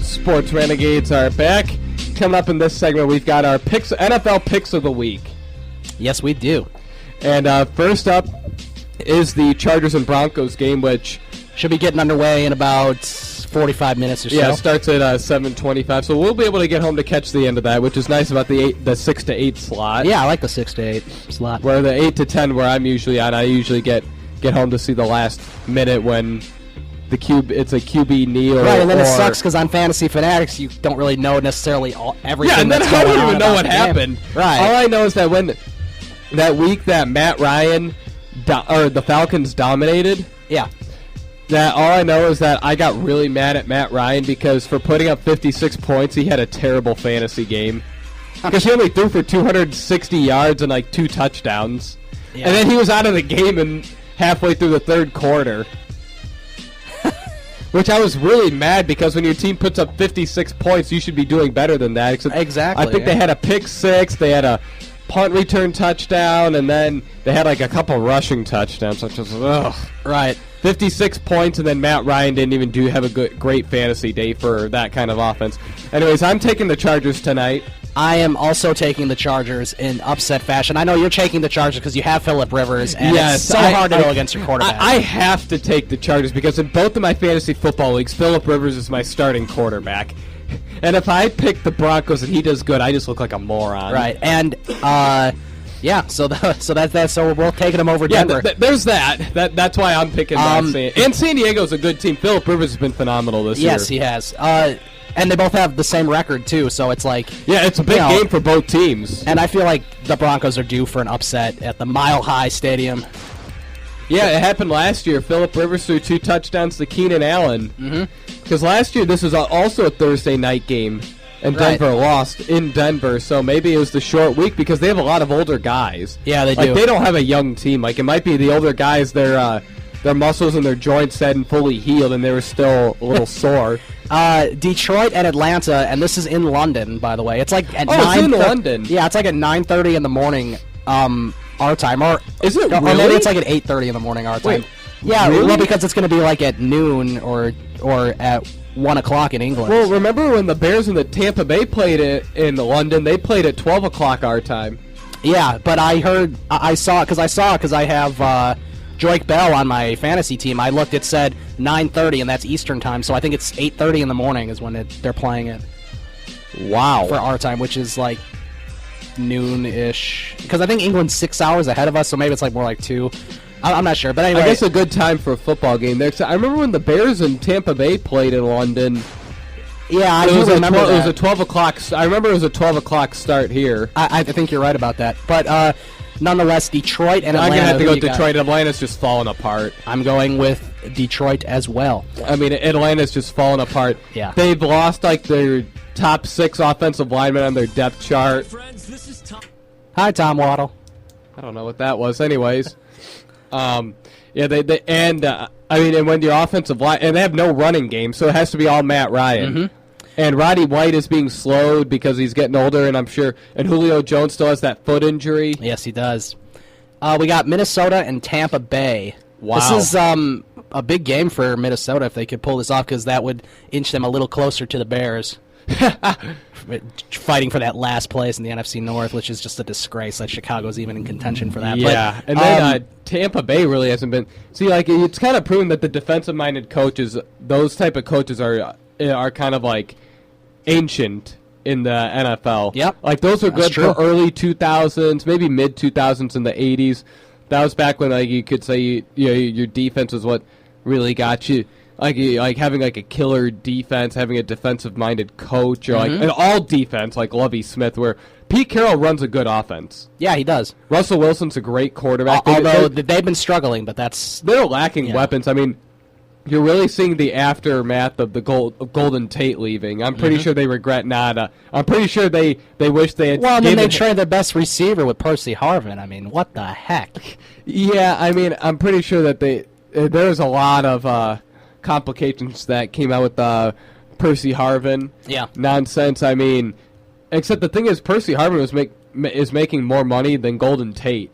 Sports Renegades are back. Coming up in this segment, we've got our picks, NFL picks of the week. Yes, we do. And first up is the Chargers and Broncos game, which should be getting underway in about 45 minutes or so. Yeah, it starts at 7:25, so we'll be able to get home to catch the end of that, which is nice about the 6 to 8 slot. Yeah, I like the 6 to 8 slot. Where the 8 to 10, where I'm usually at, I usually get home to see the last minute when it's a QB kneel. Right, and then it sucks because on Fantasy Fanatics, you don't really know necessarily everything. Yeah, and then I don't even know what happened. Right. All I know is that when that week that Matt Ryan or the Falcons dominated. Yeah. That all I know is that I got really mad at Matt Ryan because for putting up 56 points, he had a terrible fantasy game. Because he only threw for 260 yards and like 2 touchdowns. Yeah. And then he was out of the game halfway through the third quarter. Which I was really mad because when your team puts up 56 points, you should be doing better than that. Except exactly. I think they had a pick 6, they had a punt return touchdown, and then they had like a couple rushing touchdowns, which was right. 56 points, and then Matt Ryan didn't even have a great fantasy day for that kind of offense. Anyways, I'm taking the Chargers tonight. I am also taking the Chargers in upset fashion. I know you're taking the Chargers because you have Phillip Rivers, and it's so hard to go against your quarterback. I have to take the Chargers because in both of my fantasy football leagues, Phillip Rivers is my starting quarterback. And if I pick the Broncos and he does good, I just look like a moron. Right, and yeah, so that's that. So we're taking them over Denver. Yeah, there's that. That's why I'm picking and San Diego's a good team. Phillip Rivers has been phenomenal this year. Yes, he has. And they both have the same record, too, so it's like... Yeah, it's a big game for both teams. And I feel like the Broncos are due for an upset at the Mile High Stadium. Yeah, it happened last year. Phillip Rivers threw 2 touchdowns to Keenan Allen. Because last year, this was also a Thursday night game, and Denver lost in Denver, so maybe it was the short week because they have a lot of older guys. Yeah, they do. Like, they don't have a young team. Like, it might be the older guys, their muscles and their joints hadn't fully healed, and they were still a little sore. Detroit and Atlanta, and this is in London, by the way. It's like at it's in London. Yeah, it's like at 9:30 in the morning, our time. Or is it? Or really? maybe it's like at 8:30 in the morning, our time. Wait, yeah, really? Well, because it's going to be like at noon or at 1 o'clock in England. Well, remember when the Bears and the Tampa Bay played in London? They played at 12 o'clock our time. Yeah, but I saw because I have. Joik Bell on my fantasy team. I looked, it said 9:30, and that's Eastern time, so I think it's 8:30 in the morning is when they're playing it. Wow. For our time, which is like noon-ish. Because I think England's 6 hours ahead of us, so maybe it's like more like 2. I'm not sure, but anyway. I guess a good time for a football game there. I remember when the Bears and Tampa Bay played in London. Yeah, I do remember that. It was a 12 o'clock. I remember it was a 12 o'clock start here. I think you're right about that. But nonetheless, Detroit and Atlanta. I'm going to have to go with Detroit. Atlanta's just falling apart. I'm going with Detroit as well. I mean, Atlanta's just falling apart. Yeah. They've lost like their top 6 offensive linemen on their depth chart. Friends, this is Tom. Hi, Tom Waddle. I don't know what that was. Anyways. Yeah, and when your offensive line, and they have no running game, so it has to be all Matt Ryan. And Roddy White is being slowed because he's getting older, and I'm sure. And Julio Jones still has that foot injury. Yes, he does. We got Minnesota and Tampa Bay. Wow. This is a big game for Minnesota if they could pull this off, because that would inch them a little closer to the Bears. Fighting for that last place in the NFC North, which is just a disgrace that Chicago's even in contention for that. Yeah, and then Tampa Bay really hasn't been. See, like, it's kind of proven that the defensive-minded coaches, those type of coaches are kind of like ancient in the NFL. Yep. Like, those were good for early 2000s, maybe mid-2000s in the 80s. That was back when, like, you could say your defense was what really got you. Like having like a killer defense, having a defensive-minded coach, or like an all-defense like Lovie Smith, where Pete Carroll runs a good offense. Yeah, he does. Russell Wilson's a great quarterback. Although they've been struggling, but they're lacking weapons. I mean, you're really seeing the aftermath of the Golden Tate leaving. I'm pretty sure they regret not. I'm pretty sure they wish they had. Well, and then they traded their best receiver with Percy Harvin. I mean, what the heck? Yeah, I mean, I'm pretty sure that there's a lot of complications that came out with Percy Harvin. Yeah. Nonsense. I mean, except the thing is, Percy Harvin is making more money than Golden Tate,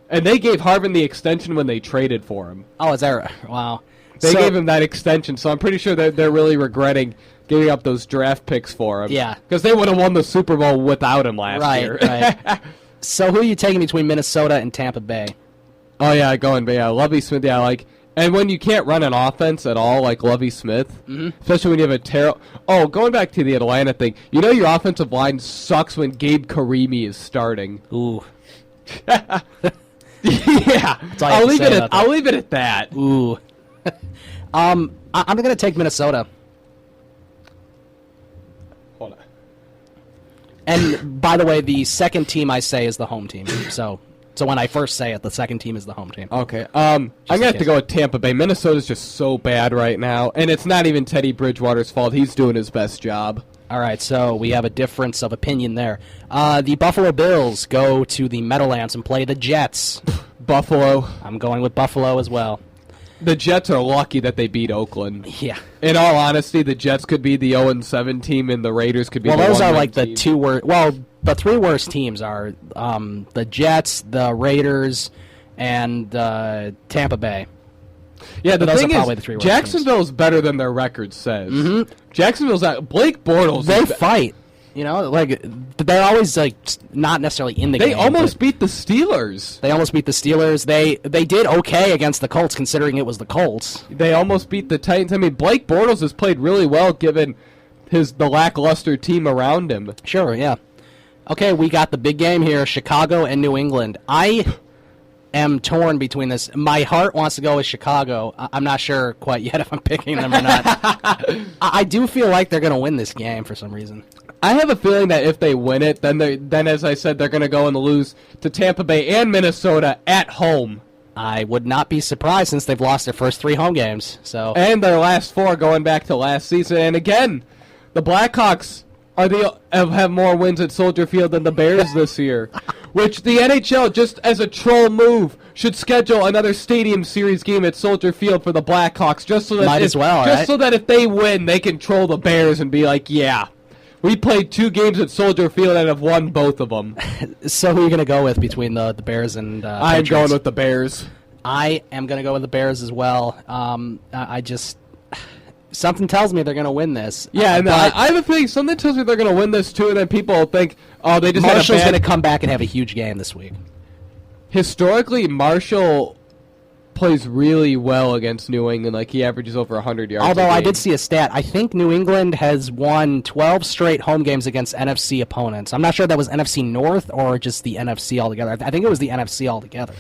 and they gave Harvin the extension when they traded for him. Oh, is that right? Wow. They gave him that extension, so I'm pretty sure they're really regretting giving up those draft picks for him. Yeah. Because they would have won the Super Bowl without him last year. Right. So who are you taking between Minnesota and Tampa Bay? Oh, yeah, Lovie Smith, and when you can't run an offense at all, like Lovie Smith, especially when you have a terrible... Oh, going back to the Atlanta thing, your offensive line sucks when Gabe Carimi is starting. Ooh. Yeah. I'll leave it at that. Ooh. I'm going to take Minnesota. Hold on. And, by the way, the second team I say is the home team. So when I first say it, the second team is the home team. Okay. I'm going to have to go with Tampa Bay. Minnesota's just so bad right now. And it's not even Teddy Bridgewater's fault. He's doing his best job. All right, so we have a difference of opinion there. The Buffalo Bills go to the Meadowlands and play the Jets. Buffalo. I'm going with Buffalo as well. The Jets are lucky that they beat Oakland. Yeah. In all honesty, the Jets could be the 0-7 team, and the Raiders could be the 1-9 team. Well, those are like the two worst. Well, the three worst teams are the Jets, the Raiders, and Tampa Bay. Yeah, the those thing are probably is, the three worst Jacksonville's better than their record says. Mm-hmm. Jacksonville's Blake Bortles. They fight. They're always not necessarily in the game. They almost beat the Steelers. They almost beat the Steelers. They did okay against the Colts, considering it was the Colts. They almost beat the Titans. I mean, Blake Bortles has played really well given the lackluster team around him. Sure, yeah. Okay, we got the big game here, Chicago and New England. I am torn between this. My heart wants to go with Chicago. I'm not sure quite yet if I'm picking them or not. I do feel like they're going to win this game for some reason. I have a feeling that if they win it, then as I said, they're going to go and lose to Tampa Bay and Minnesota at home. I would not be surprised since they've lost their first 3 home games. And their last 4 going back to last season. And again, the Blackhawks have more wins at Soldier Field than the Bears this year. Which the NHL, just as a troll move, should schedule another Stadium Series game at Soldier Field for the Blackhawks, just so that if they win, they can troll the Bears and be like, yeah, we played 2 games at Soldier Field and have won both of them. So who are you going to go with between the Bears and I'm Patriots? going with the Bears. I am going to go with the Bears as well. Something tells me they're going to win this. Yeah, and I have a feeling something tells me they're going to win this too, and then people will think, oh, they just Marshall's going to come back and have a huge game this week. Historically, Marshall plays really well against New England. Like, he averages over 100 yards. Although I did see a stat. I think New England has won 12 straight home games against NFC opponents. I'm not sure if that was NFC North or just the NFC altogether. I think it was the NFC altogether.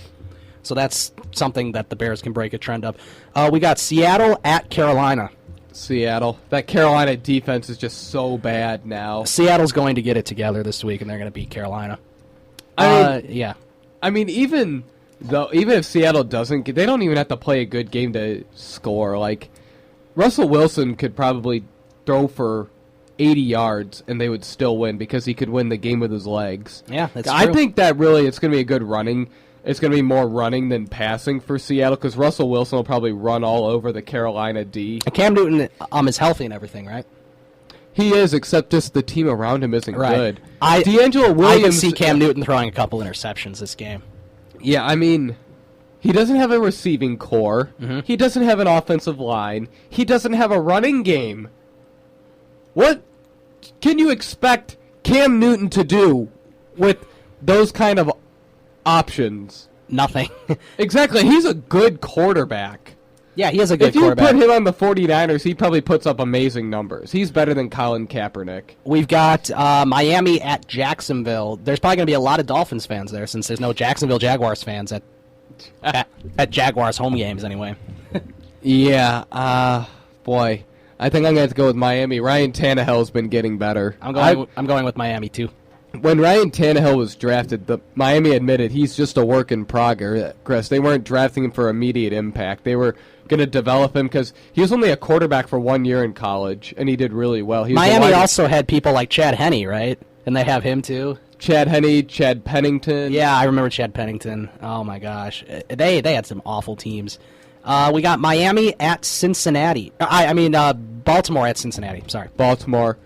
So that's something that the Bears can break a trend of. We got Seattle at Carolina. Seattle. That Carolina defense is just so bad now. Seattle's going to get it together this week, and they're going to beat Carolina. Yeah. I mean, even if Seattle doesn't, they don't even have to play a good game to score. Like, Russell Wilson could probably throw for 80 yards, and they would still win because he could win the game with his legs. Yeah, that's true. I think that really it's going to be a good running. It's going to be more running than passing for Seattle because Russell Wilson will probably run all over the Carolina D. And Cam Newton is healthy and everything, right? He is, except just the team around him isn't good. D'Angelo Williams, I can see Cam Newton throwing a couple interceptions this game. Yeah, I mean, he doesn't have a receiving core. Mm-hmm. He doesn't have an offensive line. He doesn't have a running game. What can you expect Cam Newton to do with those kind of options? Nothing. Exactly. He's a good quarterback. Yeah, he is a good quarterback. If you put him on the 49ers, he probably puts up amazing numbers. He's better than Colin Kaepernick. We've got Miami at Jacksonville. There's probably going to be a lot of Dolphins fans there since there's no Jacksonville Jaguars fans at Jaguars home games anyway. Yeah, boy. I think I'm going to have to go with Miami. Ryan Tannehill's been getting better. I'm going with Miami too. When Ryan Tannehill was drafted, Miami admitted he's just a work in progress. They weren't drafting him for immediate impact. They were going to develop him because he was only a quarterback for 1 year in college, and he did really well. Miami also had people like Chad Henne, right? And they have him too. Chad Henne, Chad Pennington. Yeah, I remember Chad Pennington. Oh my gosh, they had some awful teams. We got Miami at Cincinnati. Baltimore at Cincinnati. Sorry, Baltimore.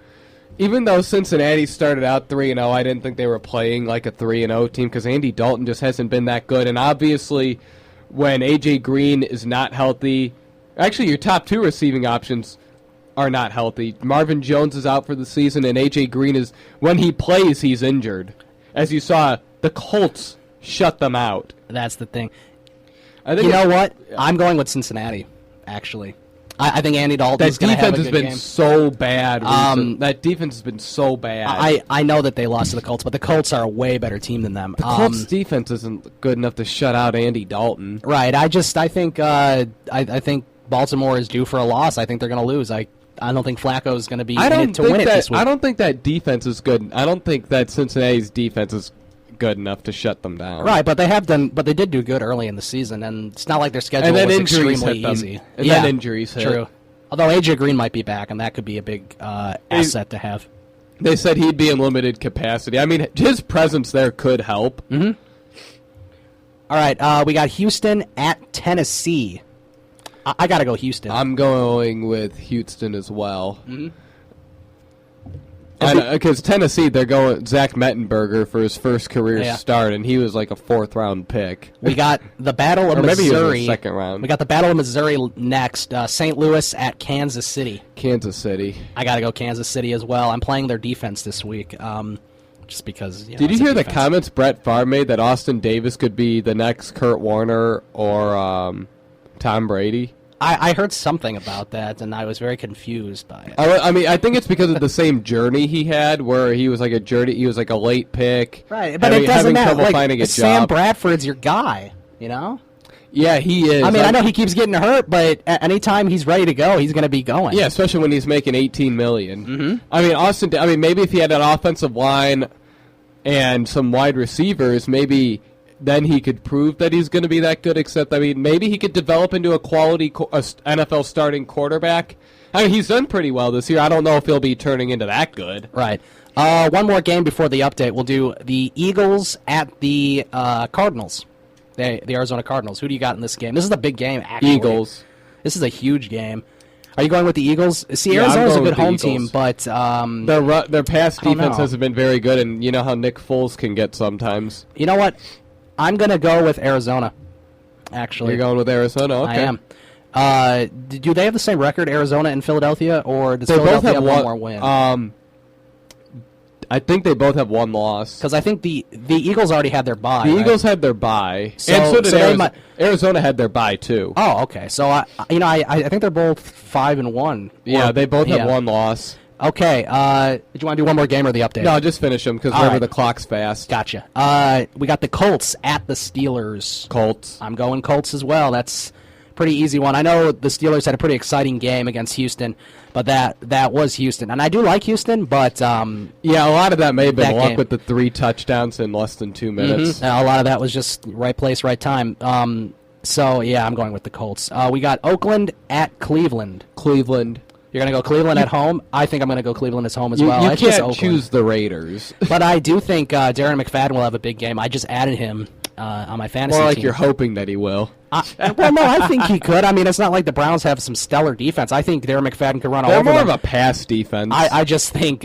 Even though Cincinnati started out 3-0, I didn't think they were playing like a 3-0 team because Andy Dalton just hasn't been that good. And obviously, when A.J. Green is not healthy, actually your top 2 receiving options are not healthy. Marvin Jones is out for the season, and A.J. Green is, when he plays, he's injured. As you saw, the Colts shut them out. That's the thing. I think You know what? I'm going with Cincinnati, actually. I think Andy that Dalton's going to have a defense good has been game. so bad. That defense has been so bad. I know that they lost to the Colts, but the Colts are a way better team than them. The Colts defense isn't good enough to shut out Andy Dalton. Right. I think Baltimore is due for a loss. I think they're going to lose. I don't think Flacco is going to be in it to win it this week. I don't think that defense is good. I don't think that Cincinnati's defense is good enough to shut them down. Right, but they did do good early in the season, and it's not like their schedule was extremely easy. And then injuries hit. True. Although A.J. Green might be back, and that could be a big asset to have. They said he'd be in limited capacity. I mean, his presence there could help. Mm-hmm. All right, we got Houston at Tennessee. I got to go Houston. I'm going with Houston as well. Mm-hmm. Because Tennessee, they're going Zach Mettenberger for his first career start, and he was like a 4th-round pick. We got the Battle of Or maybe Missouri. he was a 2nd round. We got the Battle of Missouri next. St. Louis at Kansas City. Kansas City. I got to go Kansas City as well. I'm playing their defense this week, just because. Did you hear the comments Brett Favre made that Austin Davis could be the next Kurt Warner or Tom Brady? I heard something about that, and I was very confused by it. I mean, I think it's because of the same journey he had, where he was like a late pick. Right, but it doesn't matter. Trouble finding a Sam job. Bradford's your guy, you know? Yeah, he is. I mean, I know he keeps getting hurt, but anytime he's ready to go, he's going to be going. Yeah, especially when he's making $18 million. Mm-hmm. I mean, maybe if he had an offensive line and some wide receivers, maybe then he could prove that he's going to be that good, except, I mean, maybe he could develop into a quality NFL starting quarterback. I mean, he's done pretty well this year. I don't know if he'll be turning into that good. Right. One more game before the update. We'll do the Eagles at the Cardinals, the Arizona Cardinals. Who do you got in this game? This is a big game, actually. Eagles. This is a huge game. Are you going with the Eagles? See, Arizona's a good home team, but their pass defense hasn't been very good, and you know how Nick Foles can get sometimes. You know what? I'm going to go with Arizona, actually. You're going with Arizona? Okay. I am. Do they have the same record, Arizona and Philadelphia, or does Philadelphia have one more win? I think they both have one loss. Because I think the Eagles already had their bye. The Eagles had their bye, and so did Arizona. Arizona had their bye too. Oh, okay. So I think they're both 5-1. Yeah, they both have one loss. Okay. Did you want to do one more game or the update? No, just finish them because remember the clock's fast. Gotcha. We got the Colts at the Steelers. Colts. I'm going Colts as well. That's a pretty easy one. I know the Steelers had a pretty exciting game against Houston, but that was Houston. And I do like Houston, but yeah, a lot of that may have been luck with the 3 touchdowns in less than 2 minutes. Mm-hmm. A lot of that was just right place, right time. So, yeah, I'm going with the Colts. We got Oakland at Cleveland. Cleveland. You're going to go Cleveland at home? I think I'm going to go Cleveland at home as well. You can't choose the Raiders. But I do think Darren McFadden will have a big game. I just added him on my fantasy team. More like team. you're hoping that he will. Well, no, I think he could. I mean, it's not like the Browns have some stellar defense. I think Darren McFadden could run all over them. They're more of a pass defense. I just think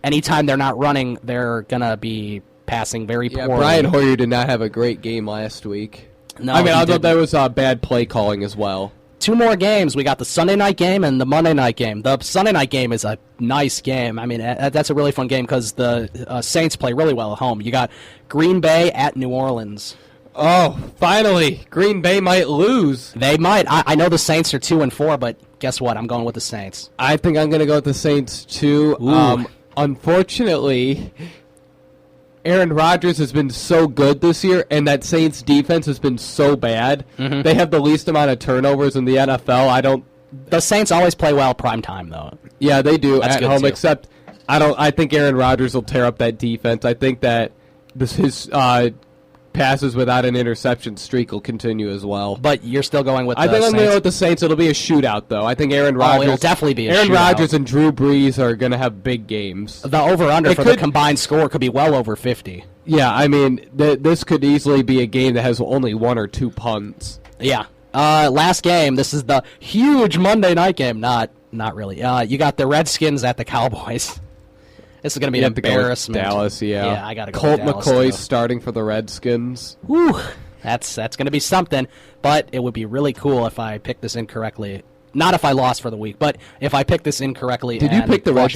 anytime they're not running, they're going to be passing very poorly. Brian Hoyer did not have a great game last week. No, I mean, although there was bad play calling as well. 2 more games. We got the Sunday night game and the Monday night game. The Sunday night game is a nice game. I mean, that's a really fun game because the Saints play really well at home. You got Green Bay at New Orleans. Oh, finally. Green Bay might lose. They might. I know the Saints are 2-4, but guess what? I'm going with the Saints. I think I'm going to go with the Saints, too. Unfortunately, Aaron Rodgers has been so good this year, and that Saints defense has been so bad. Mm-hmm. They have the least amount of turnovers in the NFL. The Saints always play well prime time, though. Yeah, they do at home. Too. Except I think Aaron Rodgers will tear up that defense. I think that his passes without an interception streak will continue as well. But you're still going with the Saints? I think I'm going to go with the Saints. It'll be a shootout, though. I think Aaron Rodgers. It'll definitely be a shootout. Aaron Rodgers and Drew Brees are going to have big games. The over/under for the combined score could be well over 50. Yeah, I mean, this could easily be a game that has only 1 or 2 punts. Yeah. Last game. This is the huge Monday night game. Not really. You got the Redskins at the Cowboys. This is going to be an embarrassment. Dallas, yeah. Yeah, I got to go Colt with Dallas, McCoy's starting for the Redskins. Whew. That's going to be something, but it would be really cool if I picked this incorrectly. not if I lost for the week, but if I picked this incorrectly. Did you pick the Red